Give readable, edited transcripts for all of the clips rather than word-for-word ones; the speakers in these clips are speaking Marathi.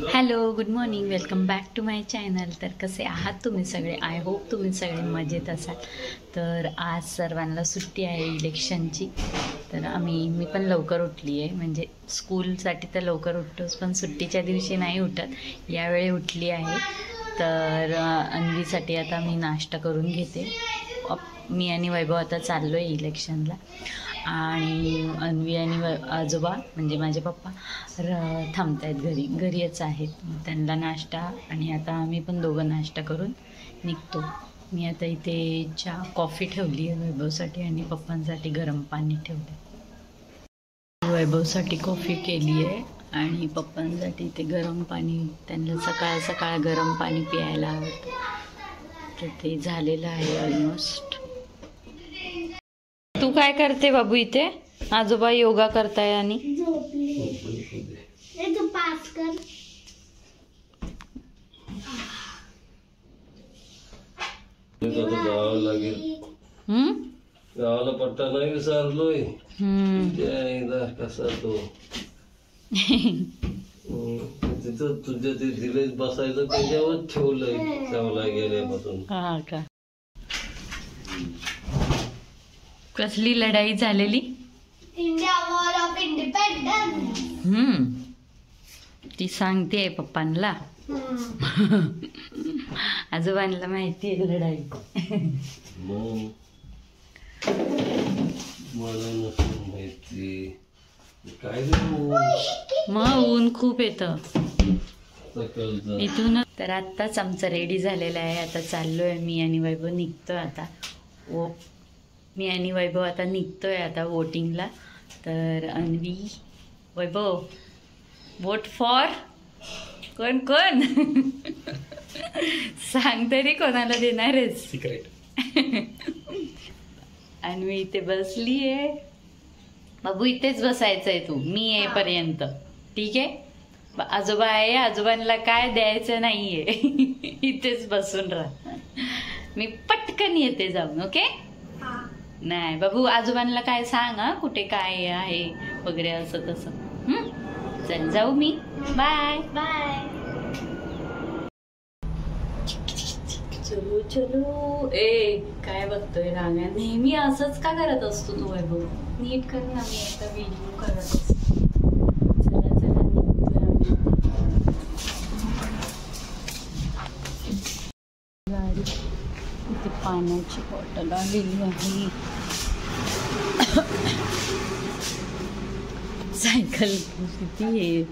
Hello, good morning, welcome back to my channel. तर कसे आहात तुम्ही सगळे? आय होप तुम्ही सगळे मजेत असाल. तर आज सर्वांना सुट्टी आहे इलेक्शनची. तर मी पण लवकर उठली आहे. म्हणजे स्कूलसाठी तर लवकर उठतोच, पण सुट्टीच्या दिवशी नाही उठत. यावेळी उठली आहे. तर अन्वीसाठी आता मी नाश्ता करून घेते. मी आणि वैभव आता चाललो आहे इलेक्शनला. आणि अन्वी आणि आजोबा म्हणजे माझे पप्पा थांबत आहेत घरीच आहेत. त्यांना नाश्ता आणि आता आम्ही पण दोघं नाश्ता करून निघतो. मी आता इथे कॉफी ठेवली आहे वैभवसाठी आणि पप्पांसाठी गरम पाणी ठेवलं. वैभवसाठी कॉफी केली आहे आणि पप्पांसाठी इथे गरम पाणी. त्यांना सकाळ सकाळ गरम पाणी प्यायला आवडतं. तर ते झालेलं आहे ऑलमोस्ट. तू काय करते बाबू इथे? आजोबा योगा करताय आणि गावाला पट्टा नाही विसरलोय. कसा तो तिथं तुझ्या ते दिले बसायचं त्याच्यावर ठेवलंय चावला गेल्यापासून. हा का? कसली लढाई झालेली? India war of independence. ती सांगते पप्पांना. आजोबांना माहिती आहे लढाई. मला नसून माहिती काय मग ऊन खूप येतं इथून. तर आत्ताच आमचं रेडी झालेलं आहे. आता चाललोय मी आणि वैभव निघतोय आता. मी आणि वैभव आता निघतोय आता वोटिंगला. तर अन्वी, वैभव, वोट फॉर कोण कोण? सांग तरी, कोणाला देणार आहेस? सिक्रेट. अन्वी इथे बसली आहे. बाबू इथेच बसायचं आहे तू, मी येईपर्यंत. ठीक आहे? आजोबा आहे, आजोबांना काय द्यायचं नाहीये. इथेच बसून राहा. मी पटकन येते जाऊन. ओके? नाही बाबू, आजोबांना काय सांग कुठे काय आहे वगैरे असं तसं. चल जाऊ मी. Bye bye. चलो चलो. काय बघतोय रांगा? नेहमी असंच का करत असतो तू वैभव? नीट कर ना, मी आता व्हिडिओ करत असतो. चला चला गाडी. इथे पाण्याची बॉटल आलेली आहे. सायकल किती आहे?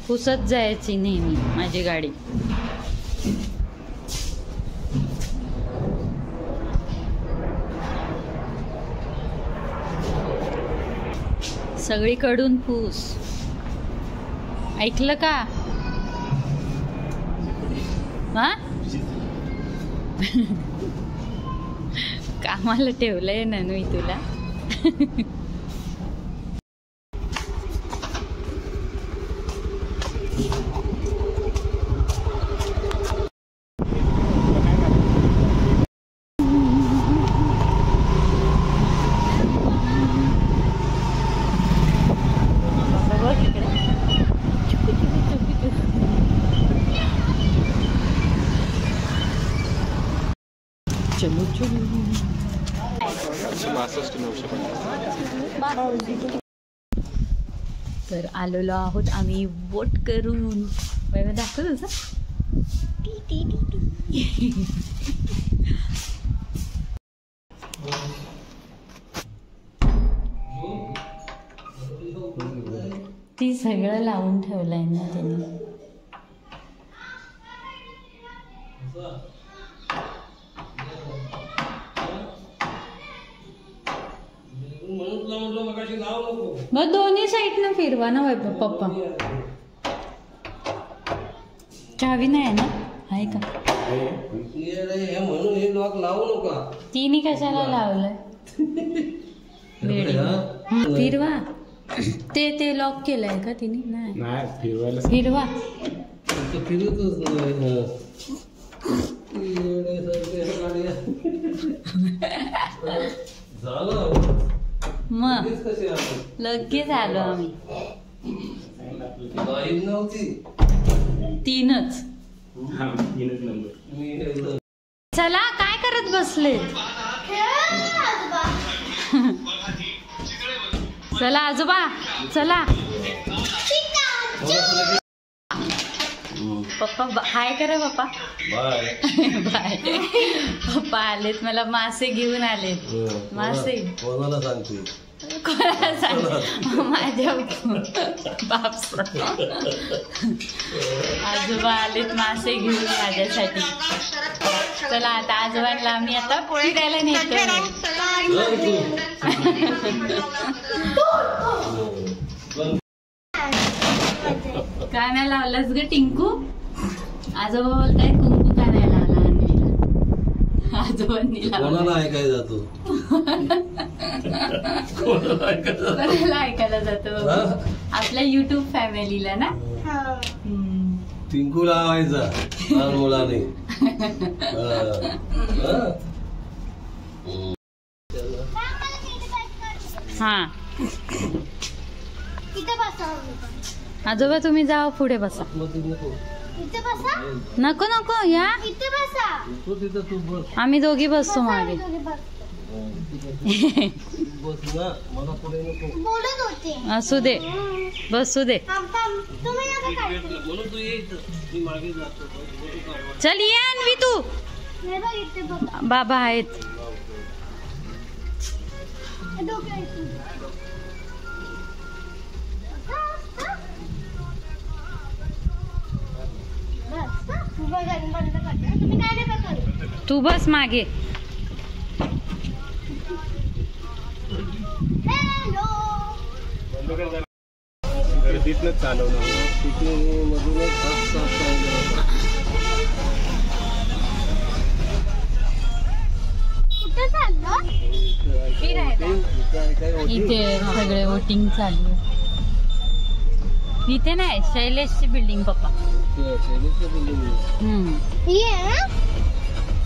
पुसत जायची नेहमी माझी गाडी. सगळीकडून पूस. ऐकलं का? हा? कामाला ठेवलंय ना मी तुला. चलो चलो. तर आलेलो आहोत आम्ही वोट करून. दाखव तुझं. ती सगळं लावून ठेवलंय ना त्यांनी. मग दोन्ही साईडनं फिरवा ना वैभव. पप्पा चावी नाही आहे ना? आहे का? म्हणून हे लॉक लावू नका. तिने कशाला लावलंय? फिरवा. ते लॉक केलंय का तिने? नाही फिरवा. फिरतच झालं. मग लगेच आलो आम्ही. बाई नव्हती. 3च. चला काय करत बसले? चला आजोबा चला. पप्पा हाय करा पप्पा. Bye bye. पप्पा आलेत, मला मासे घेऊन आलेत. मासे कोणाला सांगते? कोणाला सांग? माझ्या बाप. आजोबा आलेत मासे घेऊन माझ्यासाठी. चला आता आजोबांना आम्ही आता फिरायला नेतो. काय नाही लावलंस ग टिंकू? आजोबा बोलताय कुंकू का नाही लावला अन्वीला? आजोबांनी कोणाला ऐकायला जातो? कोणाला ऐकायला जातो? आपल्या युट्यूब फॅमिलीला ना. टिंकू लावायचा लहान मुलाने. हा इथे बसा. आजोबा तुम्ही जाओ पुढे बसा. इथे बसा. नको नको या. इथे बसा. तू बस. आम्ही दोघी बसतो मागे. बस ना, मला पुढे नको. बोलत होते. असू दे बसू दे. तुम्ही नका काढू. म्हणून तू ये इथं. मी मागे जातो. चल ये अन्वी तू. हे बघ इथे बघ. बाबा आहेत. डोक्यात इथे. बघा बंद करते. तुम्ही काय नका करू. तू बस मागे. हॅलो. गर्दीतनच चालवणार ना. तिथे मधूनच हात साफ पाहिजे. कुठं चाललं? इथे सगळे वोटिंग चालू आहे. इथे नाही, शैलेशची बिल्डिंग पप्पा. ही आहे ना?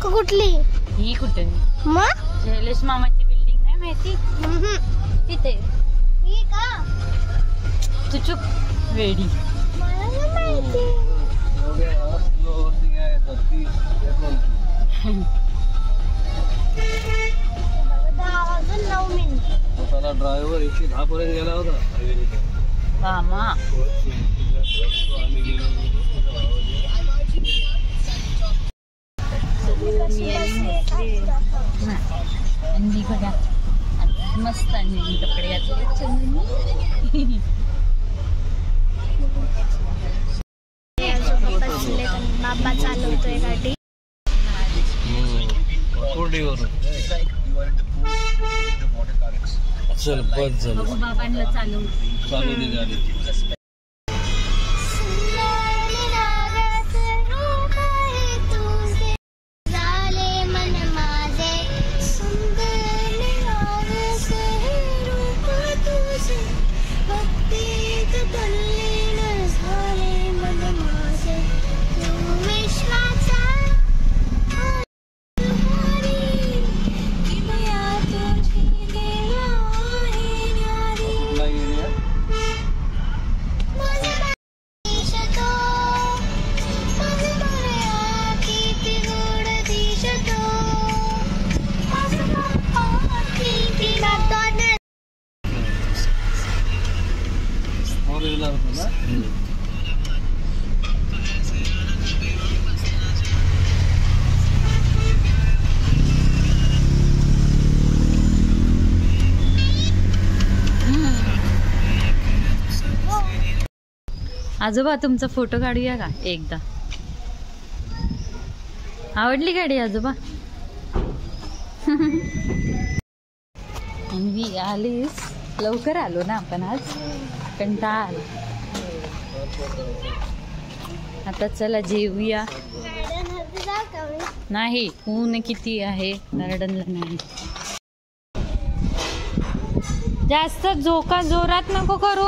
कुठली? ही कुठे? मग शैलेश मामाची बिल्डिंग नाही माहिती? तिथे. ही का? तू चुप वेडी. मला नाही माहिती. अजून 9 मिनिट. त्याला ड्रायव्हर 110 पर्यंत गेला होता. मामा अंडी बघा मस्त अंडी कपडे घातले. बाबा चालवतोय गाडी. चल बस झालं. बघू बाबांना चालू. चालू दे गाडी. आजोबा तुमचा फोटो काढूया का एकदा? आवडली गाडी आजोबा? अन्वी आलीस लवकर आलो ना आपण आज. कंटाळा आला. आता चला जेवूया. नाही ऊन किती आहे गार्डनला. नाही जास्त झोका जोरात नको करू.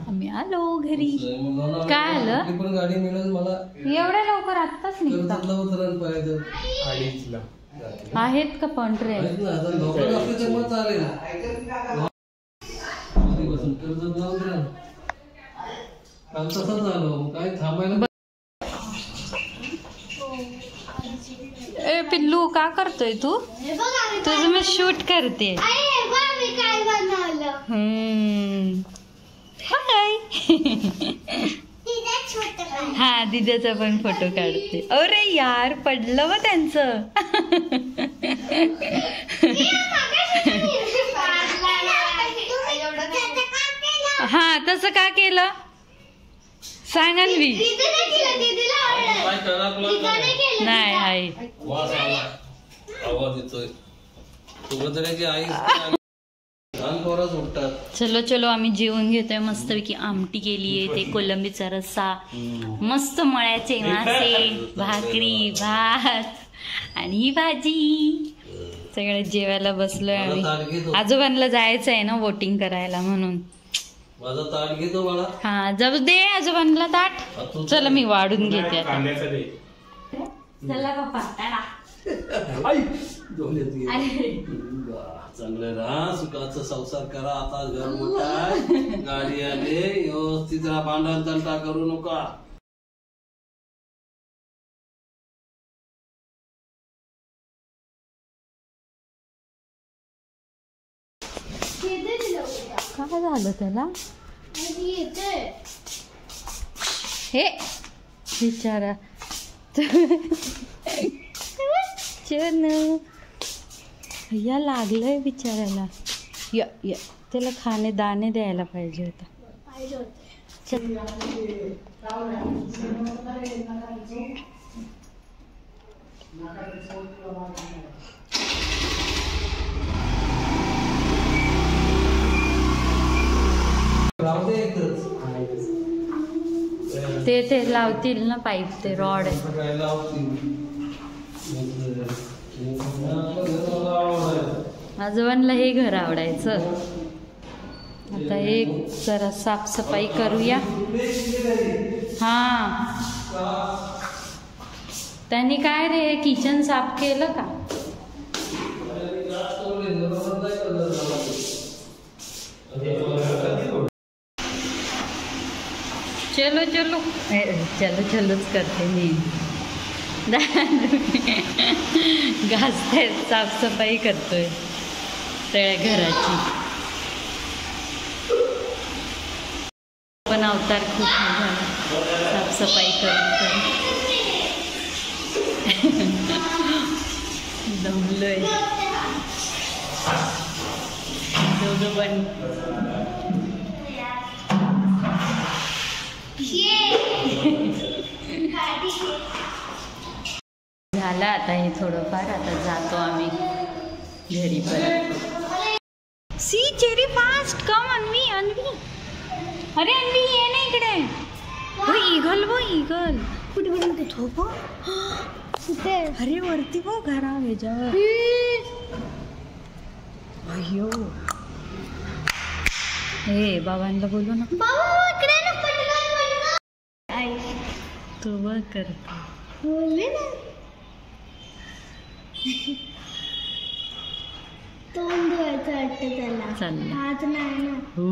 आम्ही आलो घरी. काय आलं? पण गाडी मिळेल मला एवढ्या लवकर आत्ताच निघता? आहेत का पण ट्रेन? चालेल. इकडचं जाऊ द्या. काल तसंच झालं काय थांबायला. ए पिल्लू का करतोय तू? हे बघ आम्ही तुझं मी शूट करते. आई, हे बघ आम्ही काय बनवलं. हाय. तिथे छोटं काय. हा दिद्याचा पण फोटो काढते. अरे यार पडलं व त्यांचं. हा तसं का केलं सांग अन्वी. काय टळकलं नाही आई वास आला आवाज येतोय तुला तरी की आई लहान पोरच उठतात. चलो चलो आम्ही जेवून घेतोय मस्तपैकी. आमटी केलीये ते कोलंबीचा रस्सा मस्त मळ्याचे मासे भाकरी भात आणि ही भाजी सगळं जेवायला बसलोय आम्ही. आजोबांना जायचं आहे ना वोटिंग करायला म्हणून. माझा ताट घेतो बाळा. हा जाऊ दे आजोबांना ताट. चला मी वाढून घेते आता. कांद्याचं दे. चला बाप्पा चांगलं राहा सुखाचा संसार करा. आता घर मोठा आहे गाडी आले व्यवस्थित राहा. भांडण तंटा करू नका. काय झालं त्याला हे बिचारा चनू या लागलंय बिचाराला. या या त्याला खाणे दाणे द्यायला पाहिजे होता. ते लावतील ना पाईप ते रॉड आहे. आजोबांना हे घर आवडायचं. आता एक जरा साफसफाई करूया. हा त्यांनी काय रे किचन साफ केलं का? चलो चलो चलो चलोच करते मी. घासते साफसफाई करतोय सगळ्या घराची. पण अवतार खूप झाला साफसफाई करून दमलोय दोघं पण. झालं आता हे थोडंफार. आता जातो आम्ही घरी परत. सी चेरी फास्ट कम अन्वी अन्वी. अरे अन्वी ये ना इकडे. वो ईगल वो ईगल कुठे कुठे झोप. अरे वरती बघ घरा ह्याच्यावर. अयो हे बाबांना बोलू ना. तू बघ करतो तोंड धुवायचं वाटतं त्याला. चाललं. हात नाही ना. हो